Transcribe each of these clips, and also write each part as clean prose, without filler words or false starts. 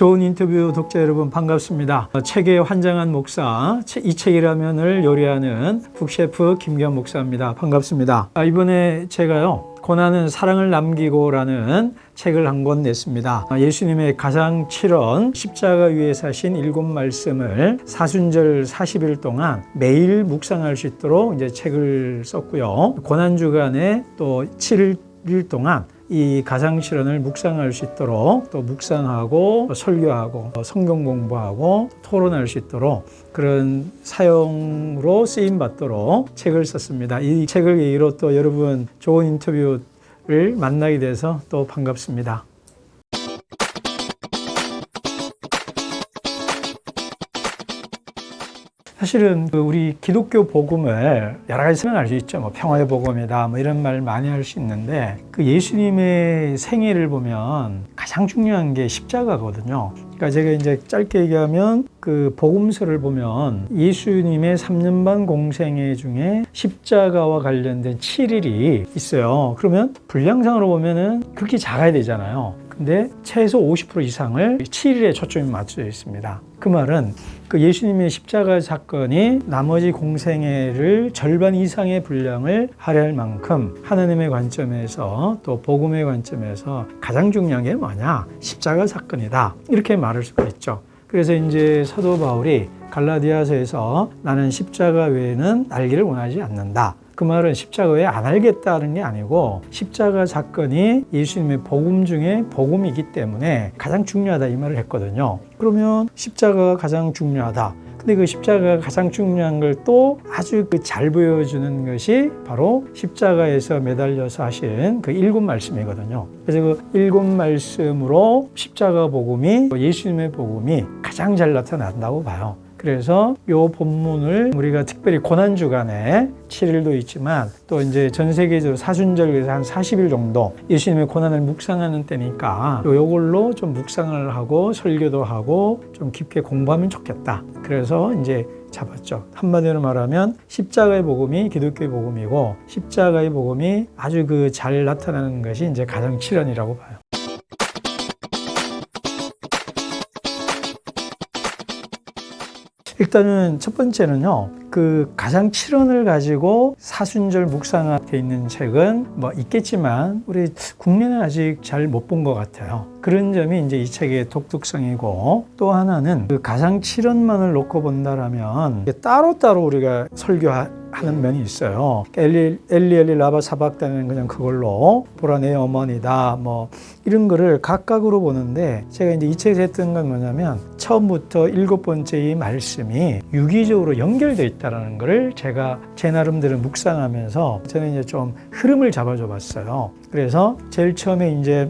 좋은 인터뷰 독자 여러분 반갑습니다. 책의 환장한 목사, 이 책이라면을 요리하는 북셰프 김기현 목사입니다. 반갑습니다. 이번에 제가요, 고난은 사랑을 남기고라는 책을 한 권 냈습니다. 예수님의 가장 칠언, 십자가 위에 사신 7말씀을 사순절 40일 동안 매일 묵상할 수 있도록 이제 책을 썼고요. 고난주간에 또 7일 동안 이 가상실현을 묵상할 수 있도록 또 묵상하고 또 설교하고 성경 공부하고 토론할 수 있도록 그런 사용으로 쓰임 받도록 책을 썼습니다. 이 책을 계기로 또 여러분 좋은 인터뷰를 만나게 돼서 또 반갑습니다. 사실은 우리 기독교 복음을 여러 가지 설명할 수 있죠. 평화의 복음이다, 이런 말 많이 할 수 있는데, 그 예수님의 생애를 보면 가장 중요한 게 십자가거든요. 그러니까 제가 이제 짧게 얘기하면 그 복음서를 보면 예수님의 3년 반 공생애 중에 십자가와 관련된 7일이 있어요. 그러면 분량상으로 보면은 그렇게 작아야 되잖아요. 근데 최소 50% 이상을 7일에 초점이 맞춰져 있습니다. 그 말은 그 예수님의 십자가 사건이 나머지 공생애를 절반 이상의 분량을 할애할 만큼 하나님의 관점에서 또 복음의 관점에서 가장 중요한 게 뭐냐? 십자가 사건이다. 이렇게 말할 수가 있죠. 그래서 이제 사도 바울이 갈라디아서에서 나는 십자가 외에는 알기를 원하지 않는다. 그 말은 십자가 외에 안 알겠다는 게 아니고 십자가 사건이 예수님의 복음 중에 복음이기 때문에 가장 중요하다 이 말을 했거든요. 그러면 십자가가 가장 중요하다. 근데 그 십자가가 가장 중요한 걸 또 아주 잘 보여주는 것이 바로 십자가에서 매달려서 하신 그 7말씀이거든요. 그래서 그 7말씀으로 십자가 복음이 예수님의 복음이 가장 잘 나타난다고 봐요. 그래서 이 본문을 우리가 특별히 고난주간에 7일도 있지만 또 이제 전 세계적으로 사순절에서 한 40일 정도 예수님의 고난을 묵상하는 때니까 이걸로 좀 묵상을 하고 설교도 하고 좀 깊게 공부하면 좋겠다. 그래서 이제 잡았죠. 한마디로 말하면 십자가의 복음이 기독교의 복음이고 십자가의 복음이 아주 잘 나타나는 것이 이제 가장 칠언이라고 봐요. 일단은 첫 번째는요, 그 가장 칠언을 가지고 사순절 묵상하게 있는 책은 있겠지만 우리 국내는 아직 잘 못 본 것 같아요. 그런 점이 이제 이 책의 독특성이고, 또 하나는 그 가장 칠언만을 놓고 본다라면 따로따로 우리가 설교하는 면이 있어요. 엘리 라바 사박다는 그냥 그걸로 보라 내 어머니다 이런 거를 각각으로 보는데, 제가 이제 이 책에서 했던 건 뭐냐면 처음부터 7번째 이 말씀이 유기적으로 연결되어 있다는 거를 제가 제 나름대로 묵상하면서 저는 이제 좀 흐름을 잡아줘 봤어요. 그래서 제일 처음에 이제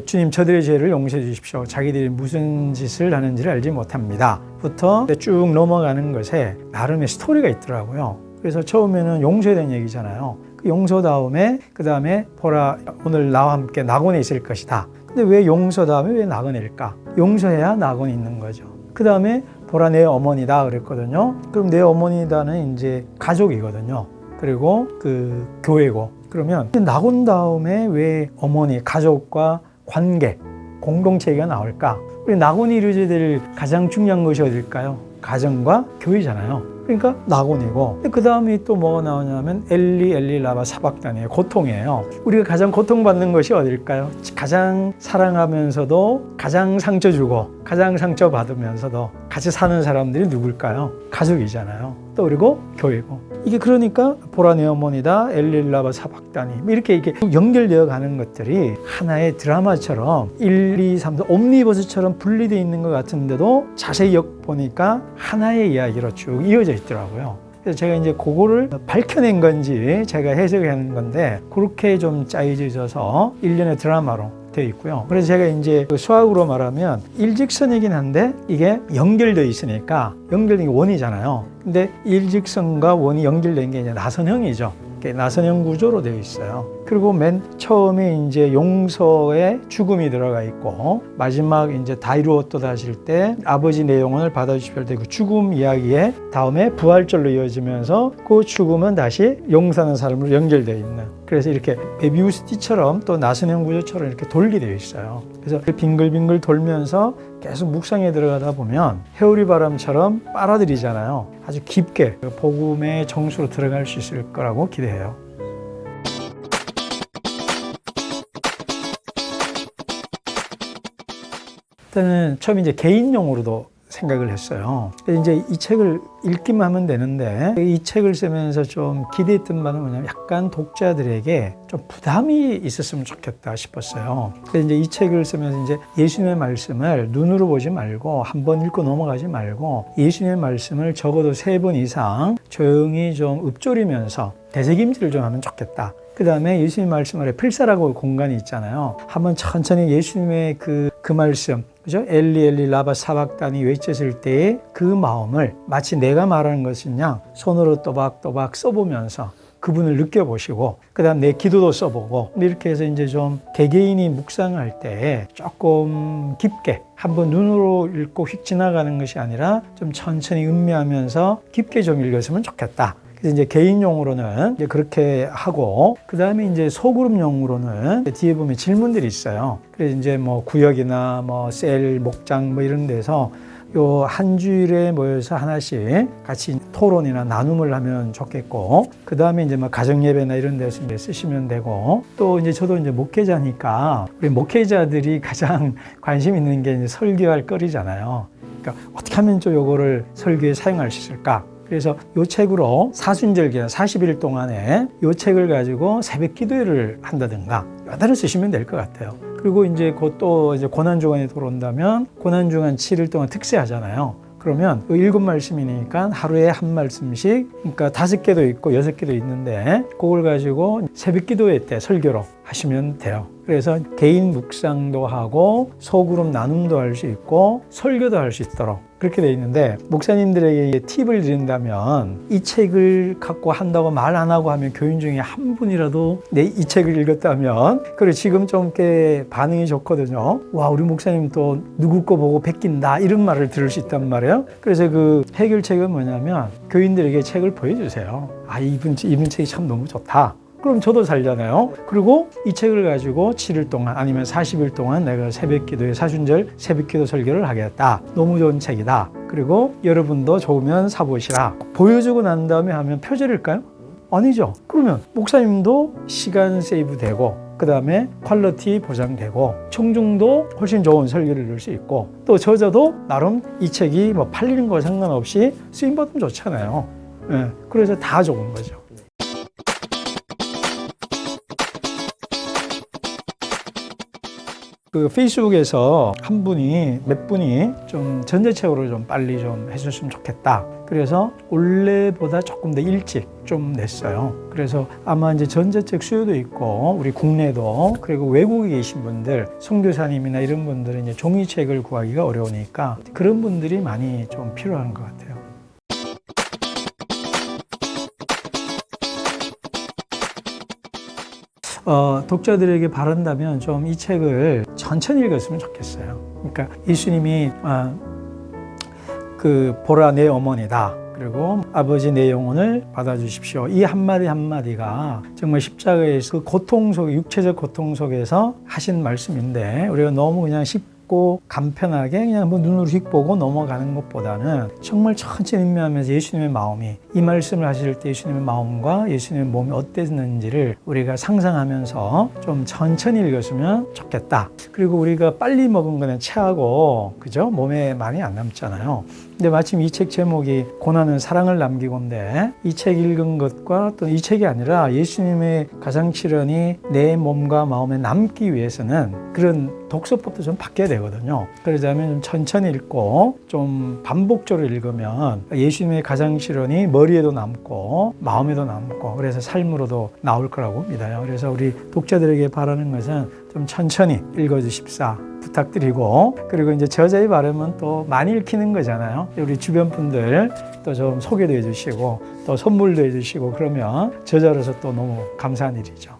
주님 저들의 죄를 용서해 주십시오. 자기들이 무슨 짓을 하는지를 알지 못합니다. 부터 쭉 넘어가는 것에 나름의 스토리가 있더라고요. 그래서 처음에는 용서에 대한 얘기잖아요. 그 용서 다음에 그 다음에 보라 오늘 나와 함께 낙원에 있을 것이다. 근데 왜 용서 다음에 왜 낙원일까? 용서해야 낙원이 있는 거죠. 그 다음에 보라 내 어머니다 그랬거든요. 그럼 내 어머니다는 이제 가족이거든요. 그리고 그 교회고. 그러면 낙원 다음에 왜 어머니, 가족과 관계, 공동체가 나올까? 우리 낙원이 이루어져야 될 가장 중요한 것이 어딜까요? 가정과 교회잖아요. 그러니까 낙원이고, 그 다음에 또 뭐가 나오냐면 엘리 라바 사박단이에요. 고통이에요. 우리가 가장 고통받는 것이 어딜까요? 가장 사랑하면서도 가장 상처 주고 가장 상처 받으면서도 같이 사는 사람들이 누굴까요? 가족이잖아요. 또 그리고 교회고. 이게 그러니까 보라 내 어머니다, 엘리 라바 사박단이 이렇게 연결되어 가는 것들이 하나의 드라마처럼 1, 2, 3, 4 옴니버스처럼 분리되어 있는 것 같은데도 자세히 보니까 하나의 이야기로 쭉 이어져 있더라고요. 그래서 제가 이제 그거를 밝혀낸 건지 제가 해석을 하는 건데, 그렇게 좀 짜여져 있어서 일련의 드라마로 되어 있고요. 그래서 제가 이제 수학으로 말하면 일직선이긴 한데 이게 연결되어 있으니까 연결된 게 원이잖아요. 근데 일직선과 원이 연결된 게 이제 나선형이죠. 나선형 구조로 되어 있어요. 그리고 맨 처음에 이제 용서의 죽음이 들어가 있고, 마지막 이제 다 이루었도다 하실 때 아버지 내 영혼을 받아주십시오 할 때 그 죽음 이야기에 다음에 부활절로 이어지면서 그 죽음은 다시 용서하는 사람으로 연결되어 있는 그래서 이렇게 메비우스띠처럼 또 나선형 구조처럼 이렇게 돌게 되어 있어요. 그래서 빙글빙글 돌면서 계속 묵상에 들어가다 보면 해오리 바람처럼 빨아들이잖아요. 아주 깊게 복음의 정수로 들어갈 수 있을 거라고 기대해요. 일단은 처음 이제 개인용으로도 생각을 했어요. 이제 이 책을 읽기만 하면 되는데 이 책을 쓰면서 좀 기대했던 바는 뭐냐면 약간 독자들에게 좀 부담이 있었으면 좋겠다 싶었어요. 그래서 이제 이 책을 쓰면서 이제 예수님의 말씀을 눈으로 보지 말고 한번 읽고 넘어가지 말고 예수님의 말씀을 적어도 3번 이상 조용히 좀 읊조리면서 되새김질을 좀 하면 좋겠다. 그 다음에 예수님 말씀 아래 필사라고 공간이 있잖아요. 한번 천천히 예수님의 그 말씀, 그죠? 엘리 엘리 라바 사박단이 외쳤을 때의 그 마음을 마치 내가 말하는 것이냐 손으로 또박또박 써보면서 그분을 느껴보시고, 그 다음 내 기도도 써보고, 이렇게 해서 이제 좀 개개인이 묵상할 때 조금 깊게 한번 눈으로 읽고 휙 지나가는 것이 아니라 좀 천천히 음미하면서 깊게 좀 읽었으면 좋겠다. 그래서 이제 개인용으로는 이제 그렇게 하고, 그 다음에 이제 소그룹용으로는 뒤에 보면 질문들이 있어요. 그래서 이제 뭐 구역이나 뭐 셀, 목장 뭐 이런 데서 요 한 주일에 모여서 하나씩 같이 토론이나 나눔을 하면 좋겠고, 그 다음에 이제 뭐 가정 예배나 이런 데서 이제 쓰시면 되고, 또 이제 저도 이제 목회자니까 우리 목회자들이 가장 관심 있는 게 이제 설교할 거리잖아요. 그러니까 어떻게 하면 좀 요거를 설교에 사용할 수 있을까? 그래서 이 책으로 사순절 기간 40일 동안에 이 책을 가지고 새벽 기도회를 한다든가 여달을 쓰시면 될 것 같아요. 그리고 이제 곧 또 이제 고난주간에 들어온다면 고난주간 7일 동안 특세하잖아요. 그러면 7말씀이니까 하루에 한 말씀씩, 그러니까 5개도 있고 6개도 있는데 그걸 가지고 새벽 기도회 때 설교로 하시면 돼요. 그래서 개인 묵상도 하고 소그룹 나눔도 할 수 있고 설교도 할 수 있도록 그렇게 돼 있는데, 목사님들에게 팁을 드린다면 이 책을 갖고 한다고 말 안 하고 하면 교인 중에 한 분이라도 이 책을 읽었다면, 그리고 지금 좀 꽤 반응이 좋거든요. 와, 우리 목사님 또 누구 거 보고 베낀다 이런 말을 들을 수 있단 말이에요. 그래서 그 해결책은 뭐냐면 교인들에게 책을 보여주세요. 아, 이분 책이 참 너무 좋다. 그럼 저도 살잖아요. 그리고 이 책을 가지고 7일 동안 아니면 40일 동안 내가 새벽기도에 사순절 새벽기도 설교를 하겠다. 너무 좋은 책이다. 그리고 여러분도 좋으면 사보시라. 보여주고 난 다음에 하면 표절일까요? 아니죠. 그러면 목사님도 시간 세이브 되고, 그 다음에 퀄리티 보장되고, 청중도 훨씬 좋은 설교를 들을 수 있고, 또 저자도 나름 이 책이 뭐 팔리는 거 상관없이 쓰임받으면 좋잖아요. 네. 그래서 다 좋은 거죠. 그 페이스북에서 몇 분이 좀 전자책으로 좀 빨리 좀 해줬으면 좋겠다. 그래서 원래보다 조금 더 일찍 좀 냈어요. 그래서 아마 이제 전자책 수요도 있고, 우리 국내도, 그리고 외국에 계신 분들, 선교사님이나 이런 분들은 이제 종이책을 구하기가 어려우니까 그런 분들이 많이 좀 필요한 것 같아요. 독자들에게 바란다면 좀 이 책을 천천히 읽었으면 좋겠어요. 그러니까 예수님이 보라 내 어머니다. 그리고 아버지 내 영혼을 받아주십시오. 이 한마디 한마디가 정말 십자가에서 그 고통 속, 육체적 고통 속에서 하신 말씀인데, 우리가 너무 그냥 쉽고 간편하게 그냥 한번 눈으로 휙 보고 넘어가는 것보다는 정말 천천히 음미하면서 예수님의 마음이, 이 말씀을 하실 때 예수님의 마음과 예수님의 몸이 어땠는지를 우리가 상상하면서 좀 천천히 읽었으면 좋겠다. 그리고 우리가 빨리 먹은 거는 체하고, 그죠? 몸에 많이 안 남잖아요. 근데 마침 이 책 제목이 고난은 사랑을 남기고인데, 이 책 읽은 것과 또 이 책이 아니라 예수님의 가상칠언이 내 몸과 마음에 남기 위해서는 그런 독서법도 좀 바뀌어야 되거든요. 그러자면 좀 천천히 읽고 좀 반복적으로 읽으면 예수님의 가상실현이 머리에도 남고 마음에도 남고, 그래서 삶으로도 나올 거라고 믿어요. 그래서 우리 독자들에게 바라는 것은 좀 천천히 읽어주십사 부탁드리고, 그리고 이제 저자의 발음은 또 많이 읽히는 거잖아요. 우리 주변 분들 또 좀 소개도 해주시고 또 선물도 해주시고, 그러면 저자로서 또 너무 감사한 일이죠.